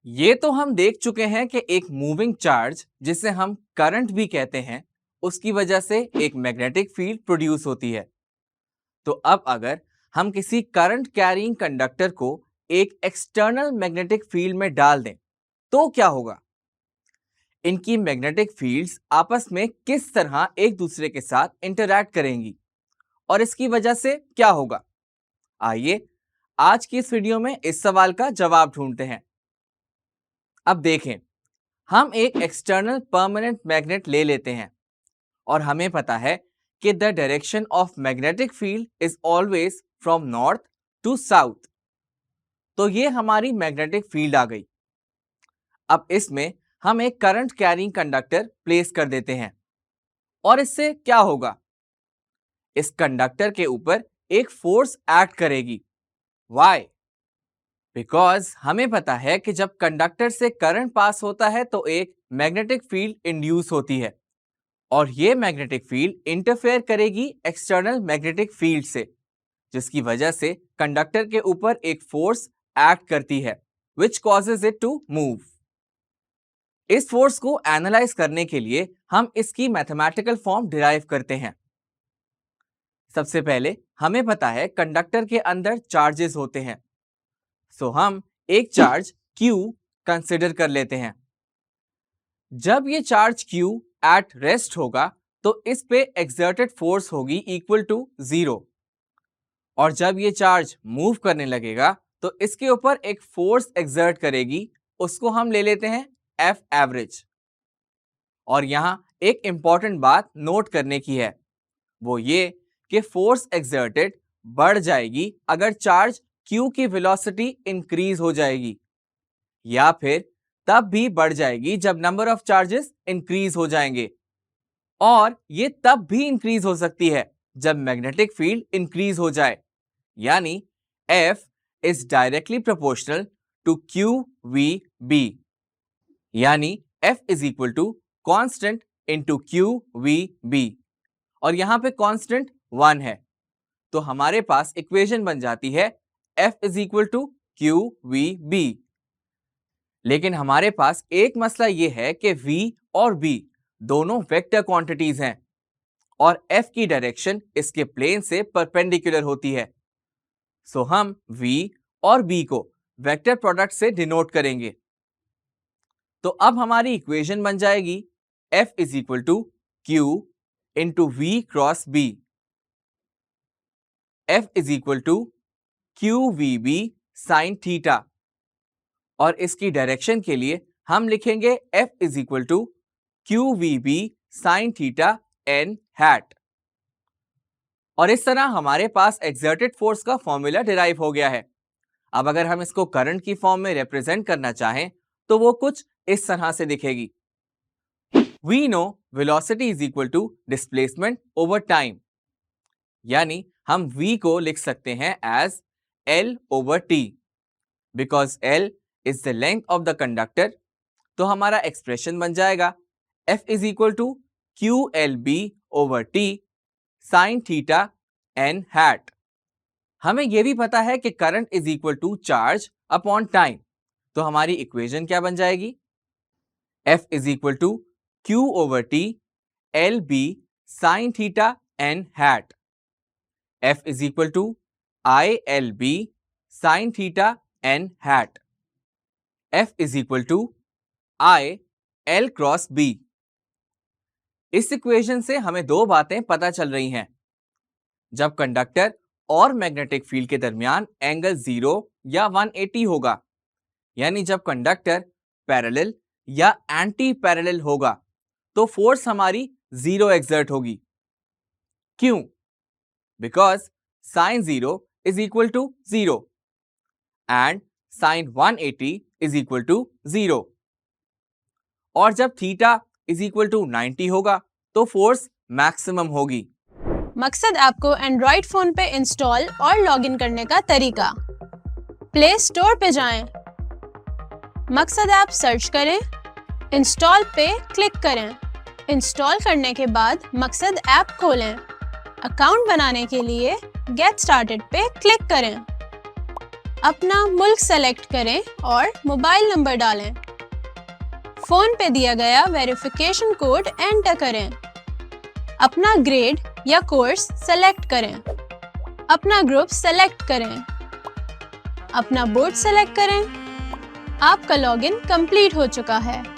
ये तो हम देख चुके हैं कि एक मूविंग चार्ज, जिसे हम करंट भी कहते हैं, उसकी वजह से एक मैग्नेटिक फील्ड प्रोड्यूस होती है। तो अब अगर हम किसी करंट कैरिंग कंडक्टर को एक एक्सटर्नल मैग्नेटिक फील्ड में डाल दें तो क्या होगा? इनकी मैग्नेटिक फील्ड्स आपस में किस तरह एक दूसरे के साथ इंटरैक्ट करेंगी और इसकी वजह से क्या होगा? आइए आज की इस वीडियो में इस सवाल का जवाब ढूंढते हैं। अब देखें, हम एक एक्सटर्नल परमानेंट मैग्नेट ले लेते हैं और हमें पता है कि the direction of magnetic field is always from north to south. तो ये हमारी मैग्नेटिक फील्ड आ गई। अब इसमें हम एक करंट कैरिंग कंडक्टर प्लेस कर देते हैं और इससे क्या होगा? इस कंडक्टर के ऊपर एक फोर्स एक्ट करेगी। Why? बिकॉज हमें पता है कि जब कंडक्टर से करंट पास होता है तो एक मैग्नेटिक फील्ड इंड्यूस होती है और ये मैग्नेटिक फील्ड इंटरफेयर करेगी एक्सटर्नल मैग्नेटिक फील्ड से, जिसकी वजह से कंडक्टर के ऊपर एक फोर्स एक्ट करती है which causes it to move। इस फोर्स को एनालाइज करने के लिए हम इसकी मैथमेटिकल फॉर्म डिराइव करते हैं। सबसे पहले हमें पता है कंडक्टर के अंदर चार्जेस होते हैं, सो हम एक चार्ज Q कंसिडर कर लेते हैं। जब ये चार्ज Q एट रेस्ट होगा तो इस पे एक्सर्टेड फोर्स होगी इक्वल टू 0 और जब ये चार्ज मूव करने लगेगा तो इसके ऊपर एक फोर्स एक्सर्ट करेगी, उसको हम ले लेते हैं F एवरेज। और यहाँ एक इंपॉर्टेंट बात नोट करने की है, वो ये कि फोर्स एक्सर्टेड बढ़ जाएगी अगर चार्ज Q की वेलोसिटी इंक्रीज हो जाएगी, या फिर तब भी बढ़ जाएगी जब नंबर ऑफ चार्जेस इंक्रीज हो जाएंगे, और ये तब भी इंक्रीज हो सकती है जब मैग्नेटिक फील्ड इंक्रीज हो जाए। यानी F is directly proportional to QVB, यानी F is equal to constant into QVB, और यहाँ पे कॉन्स्टेंट 1 है। तो हमारे पास इक्वेशन बन जाती है F is equal to QVB। लेकिन हमारे पास एक मसला ये है कि V और B दोनों वेक्टर क्वांटिटीज हैं और F की डायरेक्शन इसके प्लेन से परपेंडिकुलर होती है। सो हम V और B को वेक्टर प्रोडक्ट से डिनोट करेंगे। तो अब हमारी इक्वेशन बन जाएगी F is equal to Q into V cross B। F is equal to QVB sine theta, और इसकी डायरेक्शन के लिए हम लिखेंगे F is equal to QVB sine theta n hat. और इस तरह हमारे पास एक्सर्टेड फोर्स का फॉर्मूला डिराइव हो गया है। अब अगर हम इसको करंट की फॉर्म में रिप्रेजेंट करना चाहें तो वो कुछ इस तरह से दिखेगी। We know velocity is equal to displacement over time, यानी हम V को लिख सकते हैं as L over T, because L is the length of the conductor। तो हमारा एक्सप्रेशन बन जाएगा F is equal to QLB over T sin theta n hat। हमें यह भी पता है कि current is equal to charge upon time, तो हमारी इक्वेशन क्या बन जाएगी? F is equal to Q over T LB sin theta n hat। F is equal to ILB sin theta n hat। F is equal to I L cross B। इस equation से हमें दो बातें पता चल रही हैं। जब कंडक्टर और मैग्नेटिक फील्ड के दरमियान एंगल 0 या 180 होगा, यानी जब कंडक्टर पैरेलल या एंटी पैरेलल होगा, तो फोर्स हमारी 0 एक्सर्ट होगी। क्यों? Because sine 0 is equal to 0 and sine 180 is equal to 0, और जब थीटा इज इक्वल टू 90 होगा तो फोर्स मैक्सिमम होगी। मकसद ऐप को एंड्रॉइड फोन पे इंस्टॉल और लॉगिन करने का तरीका। प्ले स्टोर पे जाएं, मकसद ऐप सर्च करें, इंस्टॉल पे क्लिक करें। इंस्टॉल करने के बाद मकसद ऐप खोलें। अकाउंट बनाने के लिए गेट स्टार्टेड पे क्लिक करें। अपना मुल्क सेलेक्ट करें और मोबाइल नंबर डालें। फोन पे दिया गया वेरिफिकेशन कोड एंटर करें। अपना ग्रेड या कोर्स सेलेक्ट करें। अपना ग्रुप सेलेक्ट करें। अपना बोर्ड सेलेक्ट करें। आपका लॉगिन कंप्लीट हो चुका है।